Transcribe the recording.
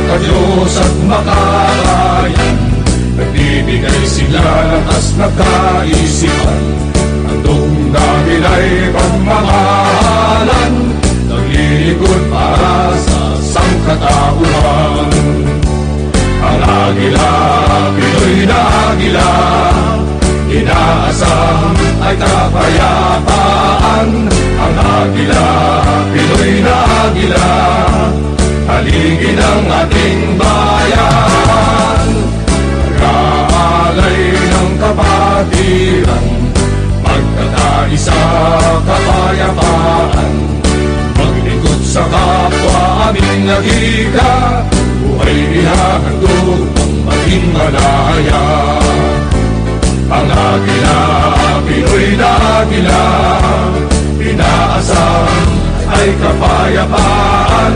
makadiyos at makakayan. Nagbibigay sila ng lakas ng kaisipan, handog dahil ay pagmamahalan, naglilingkod para sa sangkatauhan. Ang agila, Pinoy na agila, inaasam ay kapayapaan. Ang agila, Pinoy na agila, haligi ng ating bayan. Nag-aalay ng kapatiran, magkakaisa kapayapaan. Maglingkod sa kapwa aming nagika, buhay ihahandog ang maging malaya. Ang agila, Pinoy na agila, inaasam ay kapayapaan.